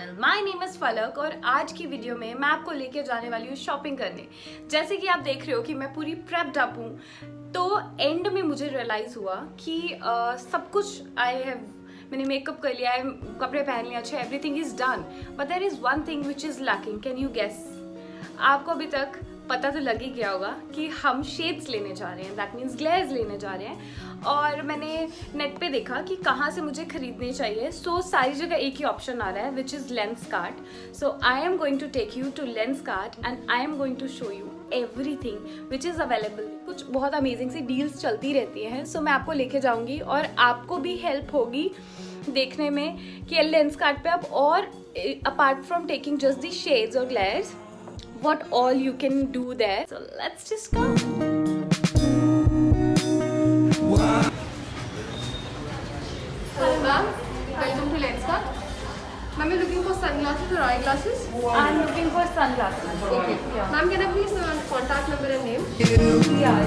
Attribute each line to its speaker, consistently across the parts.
Speaker 1: Channel. My name is फलक और आज की वीडियो में मैं आपको लेके जाने वाली हूँ शॉपिंग करने। जैसे कि आप देख रहे हो कि मैं पूरी प्रेप्ड अप हूँ, तो एंड में मुझे रियलाइज हुआ कि सब कुछ मैंने मेकअप कर लिया है, कपड़े पहन लिए अच्छे, everything is done, but there is one thing which is lacking. Can you guess? आपको अभी तक पता तो लग ही गया होगा कि हम शेड्स लेने जा रहे हैं, दैट मीन्स ग्लेयर्स लेने जा रहे हैं। और मैंने नेट पे देखा कि कहाँ से मुझे खरीदने चाहिए। सो सारी जगह एक ही ऑप्शन आ रहा है which is Lenskart. So I am going to take you to Lenskart and I am going to show you everything which is available. कुछ बहुत अमेजिंग सी डील्स चलती रहती हैं, सो मैं आपको लेके जाऊँगी और आपको भी हेल्प होगी देखने में कि लेंसकार्ट पे आप और apart from taking just the shades और ग्लेयर्स, what all you can do there. So let's just go.
Speaker 2: Hello ma'am, welcome to Lenskart. Ma'am, you're looking for sunglasses or eyeglasses?
Speaker 1: I'm looking for sunglasses.
Speaker 2: Okay.
Speaker 1: Yeah.
Speaker 2: Ma'am, can I please know your contact number and name?
Speaker 1: Yeah.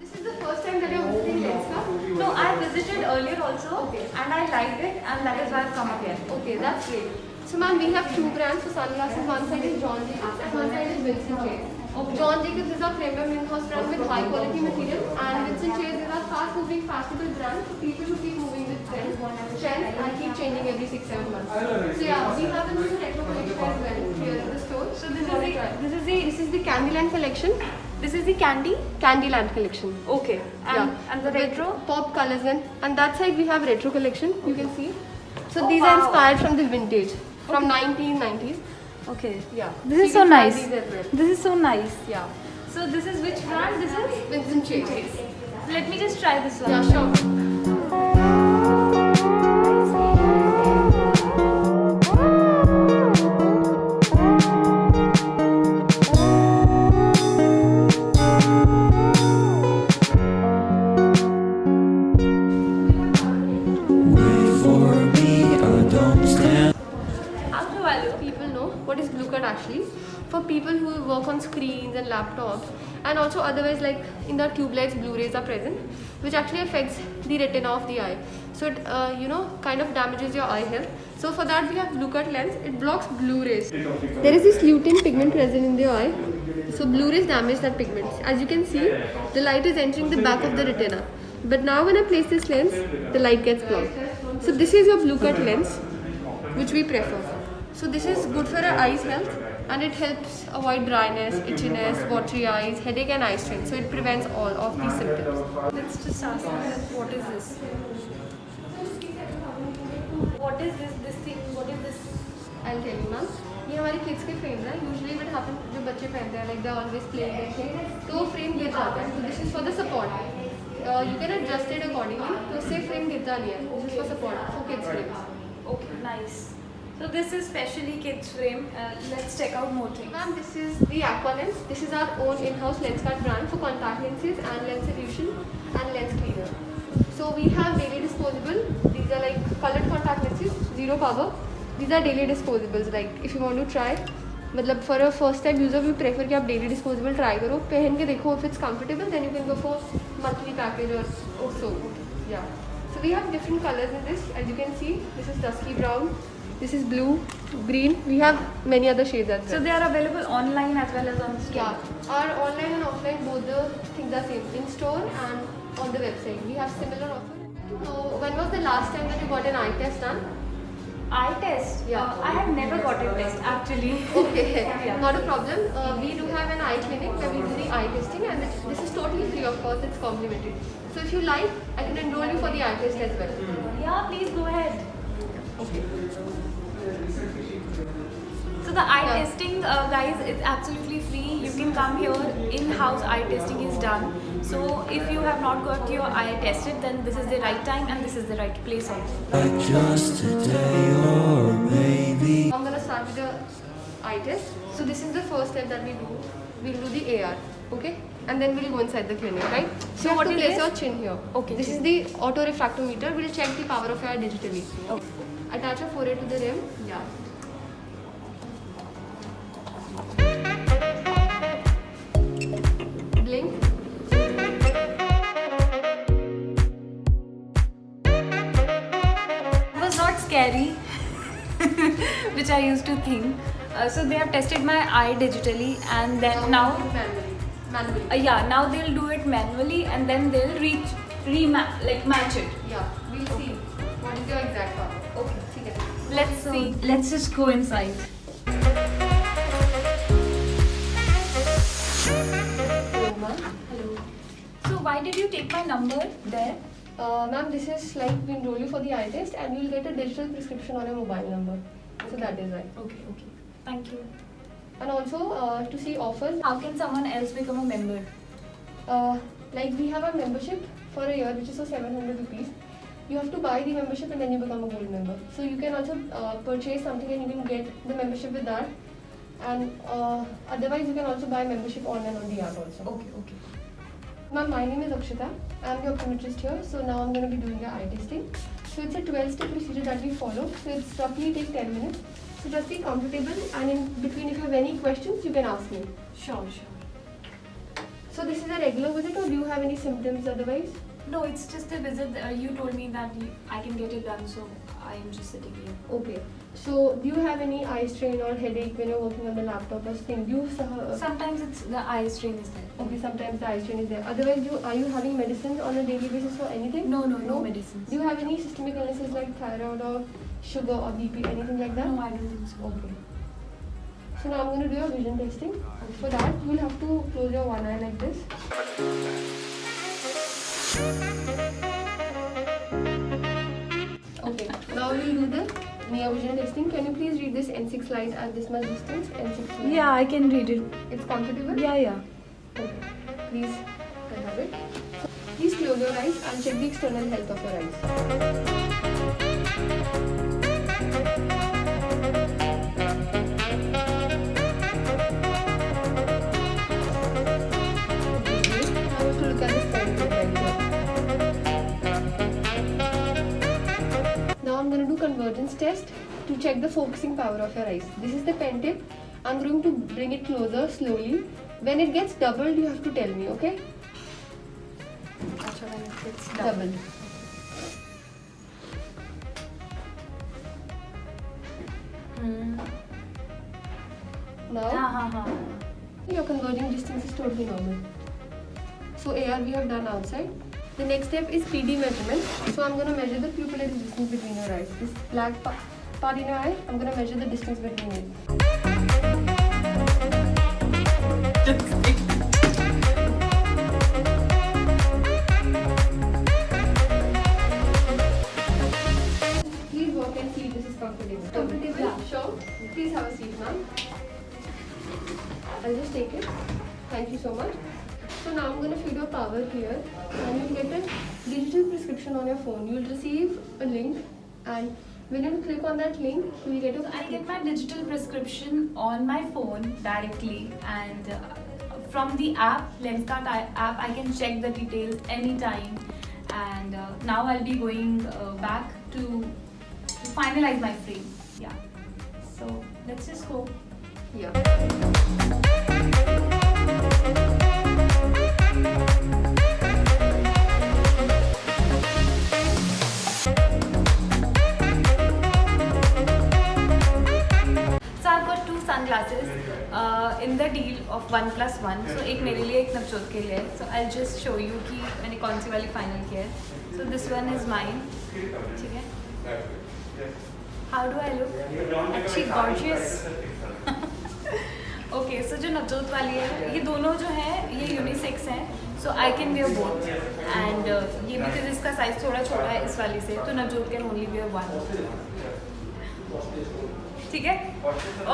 Speaker 2: This is the first time that you're visiting Lenskart?
Speaker 1: No, I visited earlier also.
Speaker 2: Okay.
Speaker 1: And I liked it, and that is why I've come again.
Speaker 2: Okay, that's great. So ma'am, we have two brands for sunglasses. One side is John Jacobs and one side is Vincent Chase.
Speaker 1: Okay.
Speaker 2: John Jacobs is our premium in-house brand with high quality material, and Vincent Chase is our fast moving, fashionable brand for people who keep moving with trends and keep changing every 6-7 months. So yeah, we have a new retro collection as well here in the store.
Speaker 1: So this is the
Speaker 2: Candyland collection.
Speaker 1: this is the
Speaker 2: Candyland collection.
Speaker 1: Okay. And the
Speaker 2: With
Speaker 1: retro.
Speaker 2: pop colors and that side we have retro collection. You can see. So these are inspired from the vintage from 1990s.
Speaker 1: Okay.
Speaker 2: Yeah.
Speaker 1: This is
Speaker 2: You
Speaker 1: so
Speaker 2: can try
Speaker 1: nice.
Speaker 2: these as well.
Speaker 1: This is so nice.
Speaker 2: Yeah.
Speaker 1: So this is which brand? This is
Speaker 2: Vincent Chase.
Speaker 1: Let me just try this one.
Speaker 2: Yeah, sure.
Speaker 1: I'll do value.
Speaker 2: People know what is Blue Cut actually. For people who work on screens and laptops, and also otherwise like in the tube lights, Blu-rays are present, which actually affects the retina of the eye. So it kind of damages your eye health. So for that we have Blue Cut lens. It blocks Blu-rays. There is this lutein pigment present in the eye. So Blu-rays damage that pigment. As you can see, the light is entering the back of the retina. But now when I place this lens, the light gets blocked. So this is your Blue Cut lens, which we prefer. So this is good for our eyes health, and it helps avoid dryness, itchiness, watery eyes, headache and eye strain. So it prevents all of these symptoms.
Speaker 1: Let's just ask them, what is this? What is this thing? What is this?
Speaker 2: I'll tell you ma'am. ये हमारे kids के frames हैं. Usually what happens जो बच्चे पहनते हैं like they always play their तो वो frame गिर जाता है. So this is for the support. You can adjust it accordingly. तो इससे frame गिरता नहीं है. This is for support for kids frames.
Speaker 1: Okay, nice. So this is specially kids frame. Let's check out more things.
Speaker 2: Ma'am, this is the Aqua Lens. This is our own in-house Lenskart brand for contact lenses and lens solution and lens cleaner. So we have daily disposable. These are like colored contact lenses, zero power. These are daily disposables. Like if you want to try, मतलब for a first time user we prefer कि आप daily disposable try करो, पहन के देखो if it's comfortable, then you can go for monthly package or so. Yeah. So we have different colors in this. As you can see, this is dusky brown. This is blue, green. We have many other shades as well.
Speaker 1: So they are available online as well as on store.
Speaker 2: Yeah, our online and offline both the things are same in store and on the website. We have similar offer. So when was the last time that you got an eye test done?
Speaker 1: Eye test?
Speaker 2: Yeah.
Speaker 1: I have never got a test actually.
Speaker 2: Okay,
Speaker 1: Yeah.
Speaker 2: not a problem. We do have an eye clinic where we do the eye testing, and this is totally free of cost. It's complimentary. So if you like, I can enroll you for the eye test as well.
Speaker 1: Yeah, please go ahead.
Speaker 2: Okay.
Speaker 1: So the eye
Speaker 2: Yeah.
Speaker 1: testing, guys, it's absolutely free. You can come here. In-house eye testing is done. So if you have not got your eye tested, then this is the right time and this is the right place also.
Speaker 3: Like just today or maybe
Speaker 2: I'm gonna start with the eye test. So this is the first step that we do. We'll do the AR, okay? And then we'll go inside the clinic, right? So
Speaker 1: what
Speaker 2: you have to
Speaker 1: is
Speaker 2: place
Speaker 1: this?
Speaker 2: your chin here.
Speaker 1: Okay,
Speaker 2: This
Speaker 1: chin.
Speaker 2: is the auto refractometer. We'll check the power of your eye digitally.
Speaker 1: Okay.
Speaker 2: Attach your forehead to the rim. Yeah. Blink.
Speaker 1: scary, which I used to think. So they have tested my eye digitally, and then now,
Speaker 2: manually.
Speaker 1: yeah, now they'll do it manually, and then they'll match it.
Speaker 2: Yeah, we'll see what is your exact power.
Speaker 1: Okay.
Speaker 2: ठीक है.
Speaker 1: Let's see. Let's just go inside.
Speaker 2: Hello, ma'am.
Speaker 1: Hello. So why did you take my number there?
Speaker 2: Ma'am, this is like we enroll you for the eye test, and you'll get a digital prescription on your mobile number. So that is why.
Speaker 1: Okay, okay. Thank you.
Speaker 2: And also to see offers,
Speaker 1: How can someone else become a member?
Speaker 2: like we have a membership for a year which is for 700 rupees. You have to buy the membership and then you become a gold member. So you can also purchase something and you can get the membership with that. And otherwise you can also buy membership online on the app also.
Speaker 1: Okay, okay.
Speaker 2: Ma'am, my name is Akshita. I'm the optometrist here. So now I'm going to be doing the eye testing. So it's a 12-step procedure that we follow. So it's roughly take 10 minutes. So just be comfortable, and in between if you have any questions you can ask me.
Speaker 1: Sure, sure.
Speaker 2: So this is a regular visit, or do you have any symptoms otherwise?
Speaker 1: No, it's just a visit. You told me that I can get it done, so I am just sitting here.
Speaker 2: Okay. So do you have any eye strain or headache when you're working on the laptop or thing? Do you
Speaker 1: Sometimes it's the eye strain is there.
Speaker 2: okay, sometimes the eye strain is there. Otherwise, are you having medicine on a daily basis for anything?
Speaker 1: No medicines.
Speaker 2: Do you have any systemic illnesses like thyroid or sugar or BP, anything like that?
Speaker 1: No, I don't think so.
Speaker 2: Okay. So now I'm going to do your vision testing. For that, you will have to close your one eye like this. Okay. Now we'll do the near vision testing. Can you please read this N6 light at this much distance? N6 light.
Speaker 1: Yeah, I can read it.
Speaker 2: It's comfortable?
Speaker 1: Yeah.
Speaker 2: Okay. Please have it. So, please close your eyes and check the external health of your eyes. Now we have to look at this pen right here. Now I'm going to do convergence test to check the focusing power of your eyes. This is the pen tip. I'm going to bring it closer slowly. When it gets doubled, you have to tell me, okay?
Speaker 1: Acha, when it gets
Speaker 2: Double. Now,
Speaker 1: हाँ.
Speaker 2: your converging distance is totally normal. So AR we have done outside. The next step is PD measurement. So I'm going to measure the pupillary distance between your eyes. This black part in your eye, I'm going to measure the distance between it. Please walk and see if this is comfortable. Comfortable?
Speaker 1: Yeah.
Speaker 2: Sure. Please have a seat, ma'am. I'll just take it. Thank you so much. So now I'm going to feed your power here, and you'll get a digital prescription on your phone. You'll receive a link, and when you click on that link, you'll get a
Speaker 1: So I'll get my digital prescription on my phone directly, and from the app, Lenskart app, I can check the details anytime. And now I'll be going back to finalize my frame. Yeah. So let's just go.
Speaker 2: Yeah.
Speaker 1: So I've got two sunglasses in the deal of 1+1. So एक मेरे लिए एक नवजोत के लिए है. So I'll just show you कि मैंने कौन सी वाली final की है. So this one is mine. ठीक है? How do I look? Actually gorgeous. Okay, so जो नवजोत वाली है, ये दोनों जो है ये यूनिसेक्स हैं. So I can wear both. And ये भी फिर इसका साइज थोड़ा छोटा है इस वाली से, तो Navjot can only wear one. ठीक है.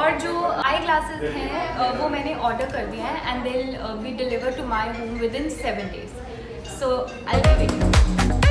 Speaker 1: और जो आई ग्लासेस हैं वो मैंने ऑर्डर कर दिया है, and they will be deliver to my home within 7 days. So I will be waiting.